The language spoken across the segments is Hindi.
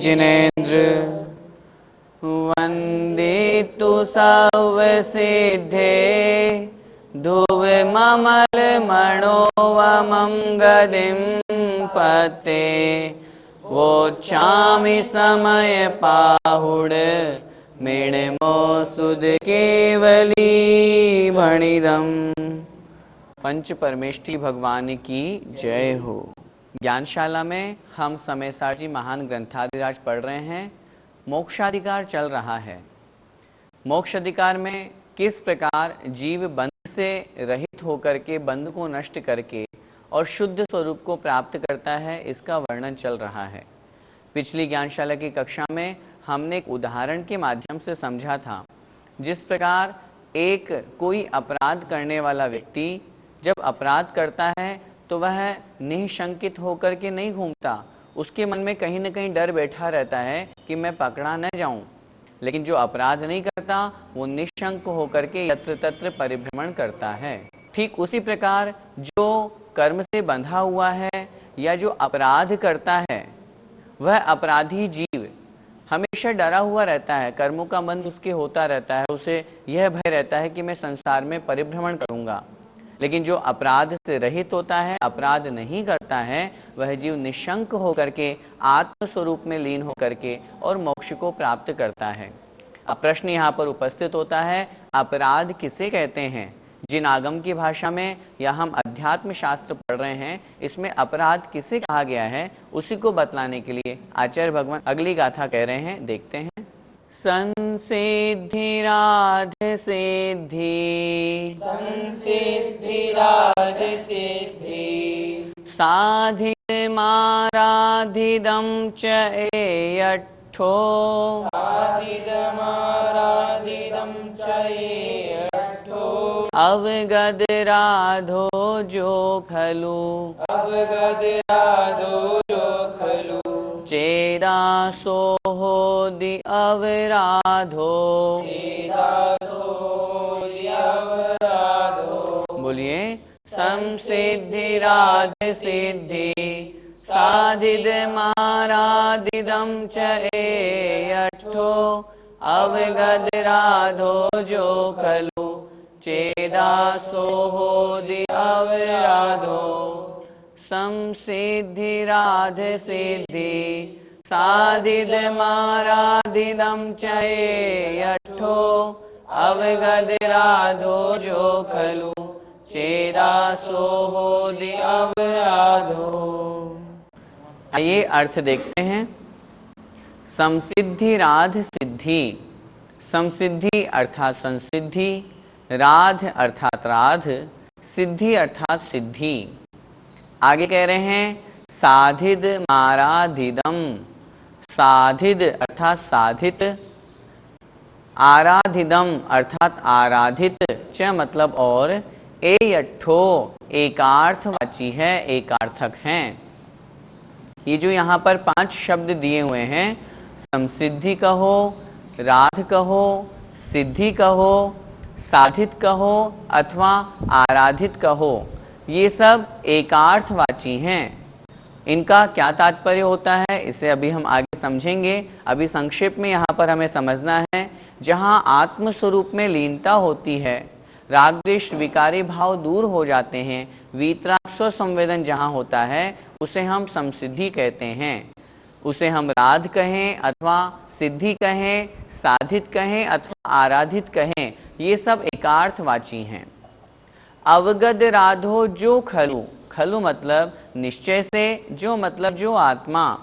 जिनेन्द्र वन्दितु सर्वसिद्धे धुवममलमणोवमं गदिं पते वोच्चामि समयपाहुड मृण्मो सुध केवली भणिदम्। पंच परमेष्ठी भगवान की जय हो। ज्ञानशाला में हम समयसार जी महान ग्रंथादिराज पढ़ रहे हैं। मोक्षाधिकार चल रहा है। मोक्ष अधिकार में किस प्रकार जीव बंध से रहित होकर के बंध को नष्ट करके और शुद्ध स्वरूप को प्राप्त करता है, इसका वर्णन चल रहा है। पिछली ज्ञानशाला की कक्षा में हमने एक उदाहरण के माध्यम से समझा था। जिस प्रकार एक कोई अपराध करने वाला व्यक्ति जब अपराध करता है तो वह निशंकित होकर के नहीं घूमता, उसके मन में कहीं न कहीं डर बैठा रहता है कि मैं पकड़ा न जाऊं। लेकिन जो अपराध नहीं करता वो निशंक होकर के यत्र तत्र परिभ्रमण करता है। ठीक उसी प्रकार जो कर्म से बंधा हुआ है या जो अपराध करता है, वह अपराधी जीव हमेशा डरा हुआ रहता है। कर्मों का बंध उसके होता रहता है, उसे यह भय रहता है कि मैं संसार में परिभ्रमण करूंगा। लेकिन जो अपराध से रहित होता है, अपराध नहीं करता है, वह जीव निशंक होकर के आत्म स्वरूप में लीन होकर के और मोक्ष को प्राप्त करता है। अब प्रश्न यहाँ पर उपस्थित होता है, अपराध किसे कहते हैं? जिन आगम की भाषा में या हम अध्यात्म शास्त्र पढ़ रहे हैं, इसमें अपराध किसे कहा गया है, उसी को बतलाने के लिए आचार्य भगवान अगली गाथा कह रहे हैं। देखते हैं। संसिद्धिराध सिद्धि संसिद्धिराध सिद्धि साधिदमाराधिदं च एयठो साधिदमाराधिदं च एयठो अवगदराधो जो खलु अवगदराधो जो खलु चेदासोहोदि अवराधो चेदासोऽधि अवराधो। बोलिए। संसिद्धिराध सिद्धि साधिदमाराधिदं च एयठो अवगदराधो जो खलु चेदासोहोदि अवराधो। संसिद्धिराध सिद्धि साधिदमाराधिदं च एयठो अवगदराधो जो खलु चेदासोहोदि अवराधो। आइए अर्थ देखते हैं। समसिद्धिराध सिद्धि, समसिद्धि अर्थात संसिद्धि, राध अर्थात राध, सिद्धि अर्थात सिद्धि। आगे कह रहे हैं साधिद माराधिदम, साधिद अर्थात साधित, आराधिदम अर्थात आराधित, च मतलब और, एयठो एकार्थवाची है, एकार्थक हैं। ये जो यहाँ पर 5 शब्द दिए हुए हैं, समसिद्धि कहो, राध कहो, सिद्धि कहो, साधित कहो अथवा आराधित कहो, ये सब एकार्थवाची हैं। इनका क्या तात्पर्य होता है, इसे अभी हम आगे समझेंगे। अभी संक्षेप में यहाँ पर हमें समझना है, जहाँ आत्म स्वरूप में लीनता होती है, राग द्वेष विकारी भाव दूर हो जाते हैं, वीतराग स्व संवेदन जहाँ होता है, उसे हम समसिद्धि कहते हैं। उसे हम राध कहें अथवा सिद्धि कहें, साधित कहें अथवा आराधित कहें, ये सब एकार्थवाची हैं। अवगद राधो जो खलु, खलु मतलब निश्चय से, जो मतलब जो आत्मा।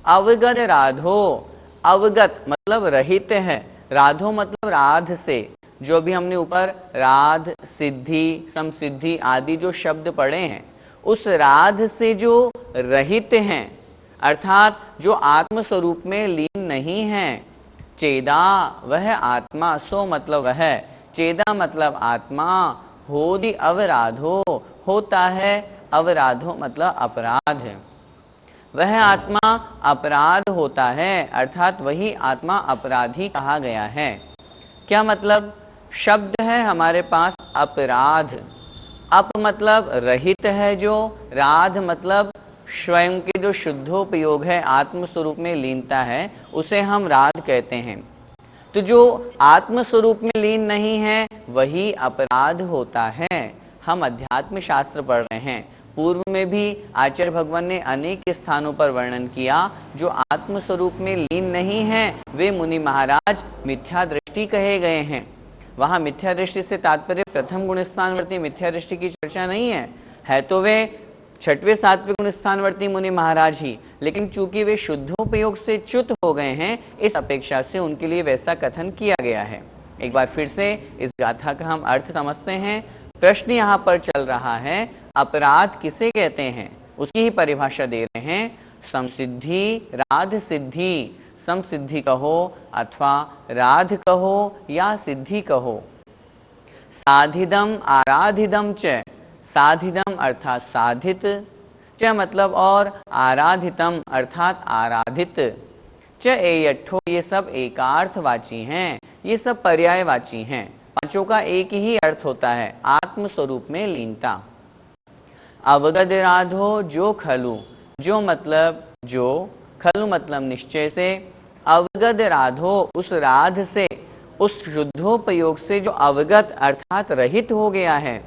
अवगद राधो, अवगत मतलब रहित है, राधो मतलब राध से। जो भी हमने ऊपर राध, सिद्धि, समसिद्धि आदि जो शब्द पढ़े हैं, उस राध से जो रहित हैं, अर्थात जो आत्म स्वरूप में लीन नहीं है। चेदा वह आत्मा, सो मतलब वह, चेदा मतलब आत्मा, होदि अवराधो होता है, अवराधो मतलब अपराध है। वह आत्मा अपराध होता है, अर्थात वही आत्मा अपराधी कहा गया है। क्या मतलब? शब्द है हमारे पास अपराध। अप मतलब रहित है जो, राध मतलब स्वयं के जो शुद्धोपयोग है, आत्म स्वरूप में लीनता है, उसे हम राध कहते हैं। तो जो आत्म स्वरूप में लीन नहीं है वही अपराध होता है। हम अध्यात्म शास्त्र पढ़ रहे हैं, पूर्व में भी आचार्य भगवान ने अनेक स्थानों पर वर्णन किया, जो आत्म स्वरूप में लीन नहीं है वे मुनि महाराज मिथ्या दृष्टि कहे गए हैं। वहाँ मिथ्या दृष्टि से तात्पर्य प्रथम गुण स्थानवर्ती मिथ्या दृष्टि की चर्चा नहीं है तो वे छठवें सात्विक गुण स्थानवर्ती मुनि महाराज ही, लेकिन चूंकि वे शुद्धोपयोग से च्युत हो गए हैं, इस अपेक्षा से उनके लिए वैसा कथन किया गया है। एक बार फिर से इस गाथा का हम अर्थ समझते हैं। प्रश्न यहाँ पर चल रहा है, अपराध किसे कहते हैं, उसकी ही परिभाषा दे रहे हैं। समसिद्धि, राध सिद्धि, समसिद्धि कहो अथवा राध कहो या सिद्धि कहो। साधिदम आराधिदम च, साधिदम अर्थात साधित, च मतलब और, आराधितम अर्थात आराधित, च एयठो ये सब एकार्थवाची हैं, ये सब पर्यायवाची हैं। पांचों का एक ही अर्थ होता है, आत्म स्वरूप में लीनता। अवगत राधो जो खलु, जो मतलब जो, खलु मतलब निश्चय से, अवगत राधो उस राध से, उस शुद्धोपयोग से जो अवगत अर्थात रहित हो गया है,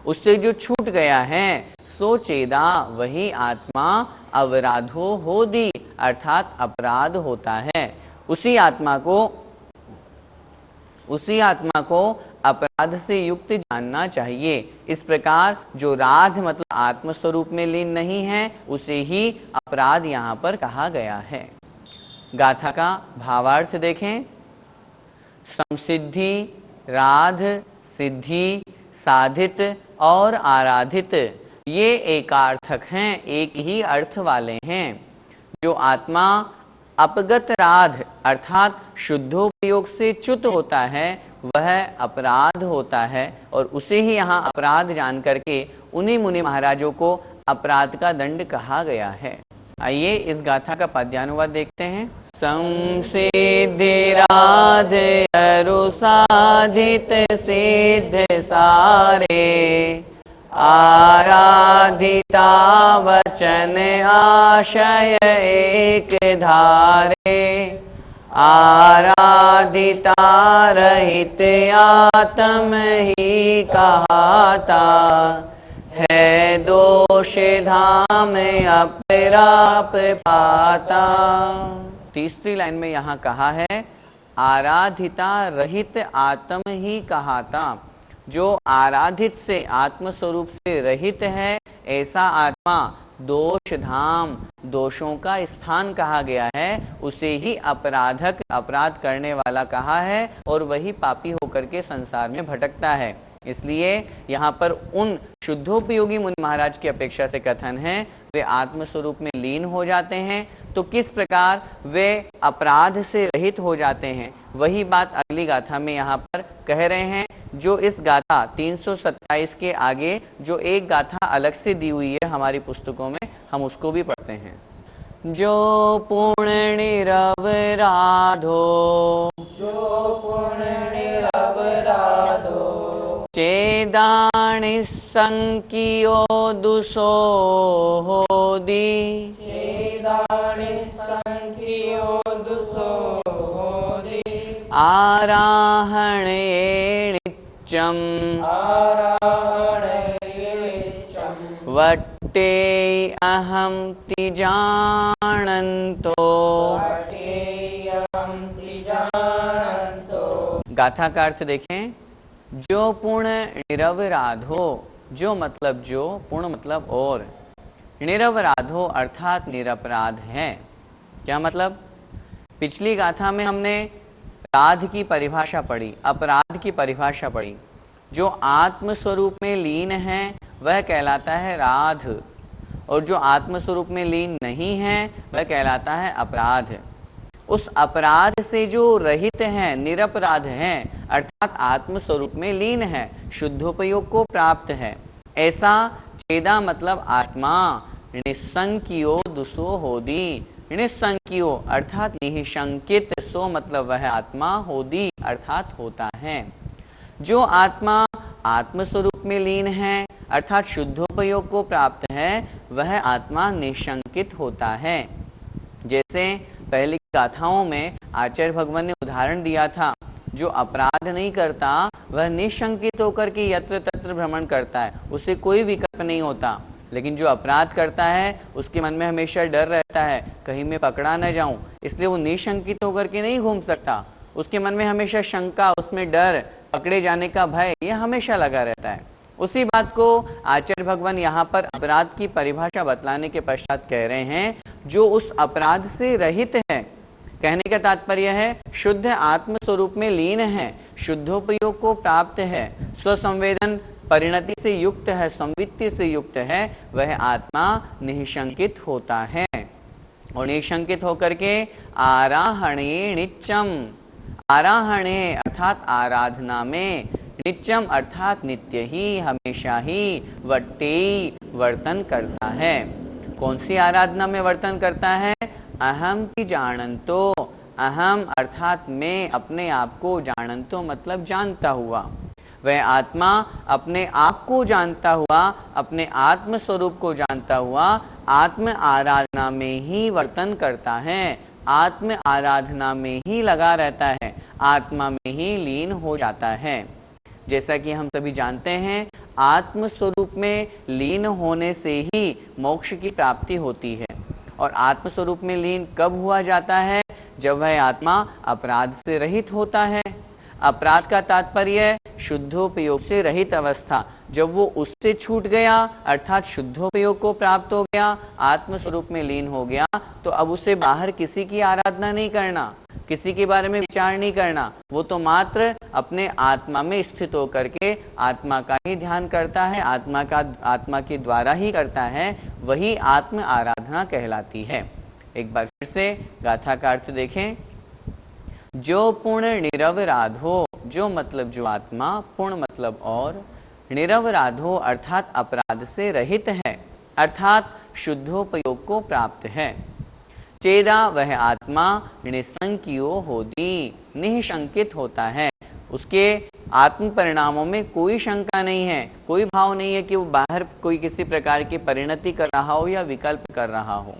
उससे जो छूट गया है, सो चेदा वही आत्मा अवराधो होदी अर्थात अपराध होता है। उसी आत्मा को अपराध से युक्त जानना चाहिए। इस प्रकार जो राध मतलब आत्मस्वरूप में लीन नहीं है, उसे ही अपराध यहाँ पर कहा गया है। गाथा का भावार्थ देखें। समसिद्धि, राध, सिद्धि, साधित और आराधित ये एकार्थक हैं, एक ही अर्थ वाले हैं। जो आत्मा अपगत राध अर्थात शुद्धोपयोग से च्युत होता है वह अपराध होता है, और उसे ही यहाँ अपराध जान करके उन्हीं मुनि महाराजों को अपराध का दंड कहा गया है। आइए इस गाथा का पद्यानुवाद देखते हैं। संसिद्धि राध अरु साधित सिद्ध सारे, आराधिता वचन आशय एक धारे, आराधिता रहित आत्म ही कहाता, है दोष धाम अपराप पाता। तीसरी लाइन में यहाँ कहा है, आराधिता रहित आत्म ही कहाता। जो आराधित से आत्म स्वरूप से रहित है, ऐसा आत्मा दोष धाम, दोषों का स्थान कहा गया है, उसे ही अपराधक, अपराध करने वाला कहा है, और वही पापी होकर के संसार में भटकता है। इसलिए यहाँ पर उन शुद्धोपयोगी मुनि महाराज की अपेक्षा से कथन है, वे आत्म स्वरूप में लीन हो जाते हैं। तो किस प्रकार वे अपराध से रहित हो जाते हैं, वही बात अगली गाथा में यहाँ पर कह रहे हैं। जो इस गाथा 327 के आगे जो एक गाथा अलग से दी हुई है हमारी पुस्तकों में, हम उसको भी पढ़ते हैं। जो पूर्ण निरव राधो, जो पूर्ण निरव राधो, चेदानि संकियो दुसो होदी, चेदानि संकियो दुसो होदी, आराहण नित्यम, आराहण वट्टे अहम तिजानन्तो। गाथा का अर्थ देखें। जो पूर्ण निरव राधो, जो मतलब जो, पूर्ण मतलब और, निरव राधो अर्थात निरपराध है। क्या मतलब? पिछली गाथा में हमने राध की परिभाषा पढ़ी, अपराध की परिभाषा पढ़ी। जो आत्म स्वरूप में लीन है वह कहलाता है राध, और जो आत्म स्वरूप में लीन नहीं है वह कहलाता है अपराध। उस अपराध से जो रहित है, निरपराध है, अर्थात आत्म स्वरूप में लीन है, शुद्धोपयोग को प्राप्त है, ऐसा चेदा मतलब आत्मा, निसंकियो दुसो होदी, निसंकियो अर्थात निशंकित, सो मतलब वह आत्मा, होदी अर्थात होता है। जो आत्मा आत्म स्वरूप में लीन है अर्थात शुद्धोपयोग को प्राप्त है वह आत्मा निशंकित होता है। जैसे पहली गाथाओं में आचार्य भगवान ने उदाहरण दिया था, जो अपराध नहीं करता वह निशंकित होकर के यत्र तत्र भ्रमण करता है, उसे कोई विकल्प नहीं होता। लेकिन जो अपराध करता है उसके मन में हमेशा डर रहता है, कहीं मैं पकड़ा न जाऊं, इसलिए वो निशंकित होकर के नहीं घूम सकता। उसके मन में हमेशा शंका, उसमें डर, पकड़े जाने का भय, ये हमेशा लगा रहता है। उसी बात को आचार्य भगवान यहाँ पर अपराध की परिभाषा बतलाने के पश्चात कह रहे हैं, जो उस अपराध से रहित है। कहने का तात्पर्य है शुद्ध आत्म स्वरूप में लीन है, शुद्धोपयोग को प्राप्त है, स्वसंवेदन परिणति से युक्त है, संवित्ति से युक्त है, वह आत्मा निशंकित होता है। और निशंकित होकर के आराहणे नित्यम, आराहणे अर्थात आराधना में, नित्यम अर्थात नित्य ही, हमेशा ही, वट्टे वर्तन करता है। कौन सी आराधना में वर्तन करता है? अहम की जानंतो, अहम अर्थात मैं, अपने आप को, जानंतो मतलब जानता हुआ। वह आत्मा अपने आप को जानता हुआ, अपने आत्म स्वरूप को जानता हुआ आत्म आराधना में ही वर्तन करता है, आत्म आराधना में ही लगा रहता है, आत्मा में ही लीन हो जाता है। जैसा कि हम सभी जानते हैं, आत्म स्वरूप में लीन होने से ही मोक्ष की प्राप्ति होती है। और आत्म स्वरूप में लीन कब हुआ जाता है? जब वह आत्मा अपराध से रहित होता है। अपराध का तात्पर्य शुद्धोपयोग से रहित अवस्था। जब वो उससे छूट गया अर्थात शुद्धोपयोग को प्राप्त हो गया, आत्म स्वरूप में लीन हो गया, तो अब उसे बाहर किसी की आराधना नहीं करना, किसी के बारे में विचार नहीं करना, वो तो मात्र अपने आत्मा में स्थित होकर के आत्मा का ही ध्यान करता है, आत्मा के द्वारा ही करता है, वही आत्म आराधना कहलाती है। एक बार फिर से गाथा का अर्थ देखें। जो पूर्ण निरवराधो, जो मतलब जो आत्मा, पूर्ण मतलब और, निरवराधो अर्थात अपराध से रहित है, अर्थात शुद्धोपयोग को प्राप्त है। चेदा वह आत्मा निसंकियो होती, निशंकित होता है, उसके आत्म परिणामों में कोई शंका नहीं है, कोई भाव नहीं है कि वो बाहर कोई किसी प्रकार की परिणति कर रहा हो या विकल्प कर रहा हो।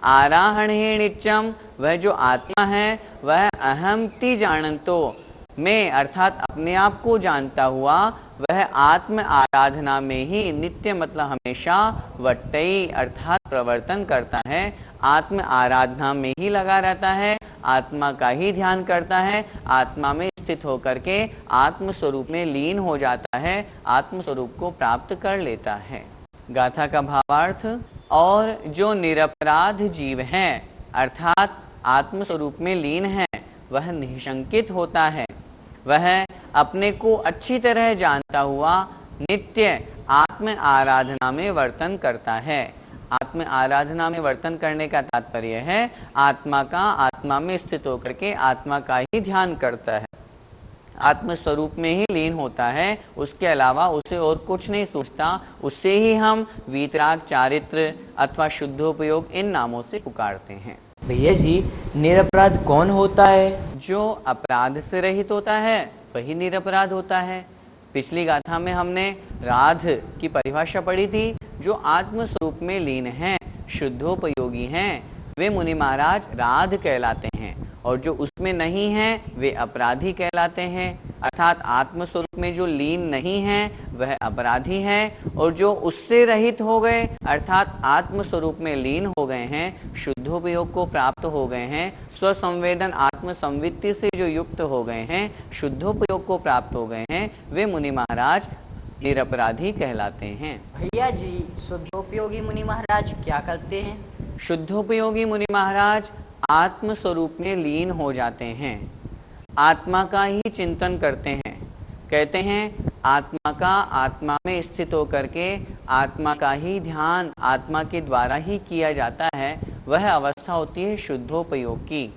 आराहण ही नित्यम, वह जो आत्मा है वह अहमति जानंतो, मैं अर्थात अपने आप को जानता हुआ वह आत्म आराधना में ही नित्य मतलब हमेशा, वट्टई अर्थात प्रवर्तन करता है, आत्म आराधना में ही लगा रहता है, आत्मा का ही ध्यान करता है, आत्मा में स्थित होकर के आत्म स्वरूप में लीन हो जाता है, आत्म स्वरूप को प्राप्त कर लेता है। गाथा का भावार्थ, और जो निरपराध जीव हैं अर्थात आत्म स्वरूप में लीन है, वह निशंकित होता है, वह अपने को अच्छी तरह जानता हुआ नित्य आत्म आराधना में वर्तन करता है। आत्म आराधना में वर्तन करने का तात्पर्य है आत्मा का आत्मा में स्थित होकर के आत्मा का ही ध्यान करता है, आत्म स्वरूप में ही लीन होता है, उसके अलावा उसे और कुछ नहीं सोचता। उससे ही हम वीतराग, चारित्र अथवा शुद्धोपयोग इन नामों से पुकारते हैं। भैया जी, निरपराध कौन होता है? जो अपराध से रहित होता है वही निरपराध होता है। पिछली गाथा में हमने राध की परिभाषा पढ़ी थी। जो आत्म स्वरूप में लीन हैं, शुद्धोपयोगी हैं, वे मुनि महाराज राध कहलाते हैं, और जो उसमें नहीं हैं वे अपराधी कहलाते हैं। अर्थात आत्म स्वरूप में जो लीन नहीं हैं वह अपराधी हैं, और जो उससे रहित हो गए अर्थात आत्म स्वरूप में लीन हो गए हैं, शुद्धोपयोग को प्राप्त हो गए हैं, स्वसंवेदन आत्म संवित्ति से जो युक्त हो गए हैं, शुद्धोपयोग को प्राप्त हो गए हैं, वे मुनि महाराज निरपराधी कहलाते हैं। भैया जी, शुद्धोपयोगी मुनि महाराज क्या करते हैं? शुद्धोपयोगी मुनि महाराज आत्म स्वरूप में लीन हो जाते हैं, आत्मा का ही चिंतन करते हैं। कहते हैं आत्मा का आत्मा में स्थित होकर के आत्मा का ही ध्यान आत्मा के द्वारा ही किया जाता है, वह अवस्था होती है शुद्धोपयोग की।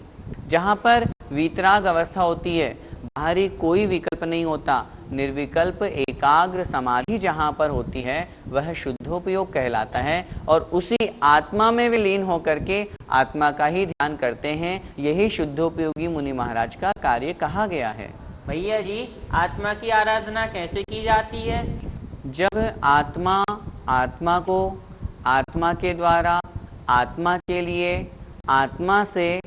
जहाँ पर वीतराग अवस्था होती है, बाहरी कोई विकल्प नहीं होता, निर्विकल्प एकाग्र समाधि जहाँ पर होती है वह शुद्धोपयोग कहलाता है, और उसी आत्मा में विलीन होकर के आत्मा का ही ध्यान करते हैं। यही शुद्धोपयोगी मुनि महाराज का कार्य कहा गया है। भैया जी, आत्मा की आराधना कैसे की जाती है? जब आत्मा को आत्मा के द्वारा, आत्मा के लिए, आत्मा से,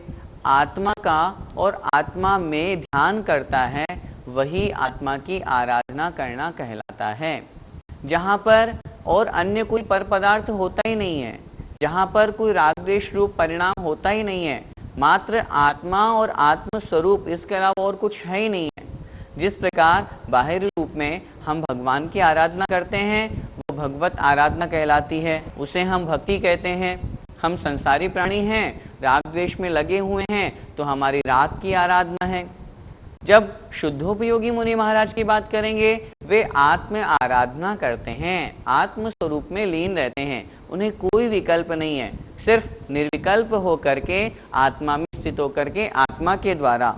आत्मा का और आत्मा में ध्यान करता है, वही आत्मा की आराधना करना कहलाता है। जहाँ पर और अन्य कोई पर पदार्थ होता ही नहीं है, जहाँ पर कोई राग द्वेष रूप परिणाम होता ही नहीं है, मात्र आत्मा और आत्म स्वरूप, इसके अलावा और कुछ है ही नहीं है। जिस प्रकार बाहरी रूप में हम भगवान की आराधना करते हैं, वो भगवत आराधना कहलाती है, उसे हम भक्ति कहते हैं। हम संसारी प्राणी हैं, राग द्वेष में लगे हुए हैं, तो हमारी राग की आराधना है। जब शुद्धोपयोगी मुनि महाराज की बात करेंगे, वे आत्म आराधना करते हैं, आत्म स्वरूप में लीन रहते हैं, उन्हें कोई विकल्प नहीं है, सिर्फ निर्विकल्प होकर के आत्मा में स्थित होकर के आत्मा के द्वारा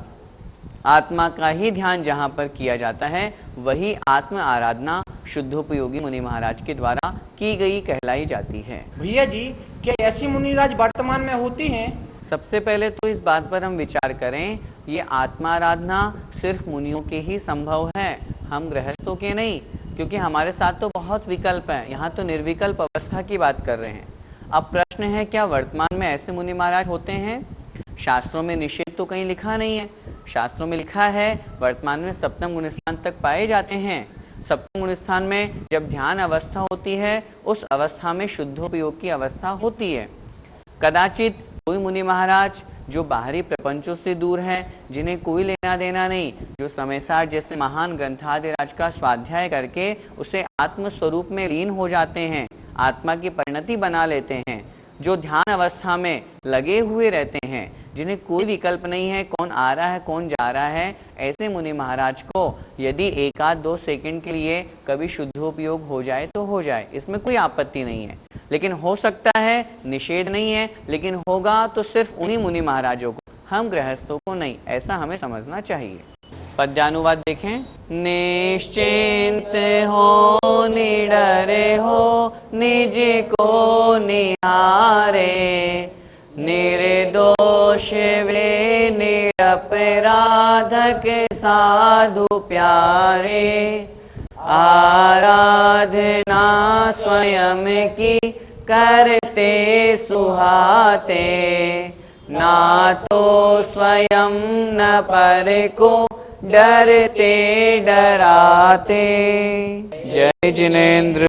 आत्मा का ही ध्यान जहाँ पर किया जाता है, वही आत्म आराधना शुद्धोपयोगी मुनि महाराज के द्वारा की गई कहलाई जाती है। भैया जी, क्या ऐसी मुनिराज वर्तमान में होती हैं? सबसे पहले तो इस बात पर हम विचार करें, ये आत्मा आराधना सिर्फ मुनियों के ही संभव है, हम गृहस्थों के नहीं, क्योंकि हमारे साथ तो बहुत विकल्प हैं। यहाँ तो निर्विकल्प अवस्था की बात कर रहे हैं। अब प्रश्न है, क्या वर्तमान में ऐसे मुनि महाराज होते हैं? शास्त्रों में निषेध तो कहीं लिखा नहीं है। शास्त्रों में लिखा है वर्तमान में सप्तम गुणस्थान तक पाए जाते हैं। सप्तम गुणस्थान में जब ध्यान अवस्था होती है, उस अवस्था में शुद्धोपयोग की अवस्था होती है। कदाचित कोई मुनि महाराज जो बाहरी प्रपंचों से दूर हैं, जिन्हें कोई लेना देना नहीं, जो समयसार जैसे महान ग्रंथादिराज का स्वाध्याय करके उसे आत्म स्वरूप में लीन हो जाते हैं, आत्मा की परिणति बना लेते हैं, जो ध्यान अवस्था में लगे हुए रहते हैं, जिन्हें कोई विकल्प नहीं है कौन आ रहा है कौन जा रहा है, ऐसे मुनि महाराज को यदि 1-2 सेकंड के लिए कभी शुद्धोपयोग हो जाए तो हो जाए, इसमें कोई आपत्ति नहीं है। लेकिन हो सकता है, निषेध नहीं है, लेकिन होगा तो सिर्फ उन्हीं मुनि महाराजों को, हम गृहस्थों को नहीं, ऐसा हमें समझना चाहिए। पद्यानुवाद देखें। निश्चिंत हो निडरे हो निज को निहारे, निर्दोष वे निरपराधक साधु प्यारे, आराधना स्वयं की करते सुहाते, ना तो स्वयं न पर को डरते डराते। जय जिनेन्द्र।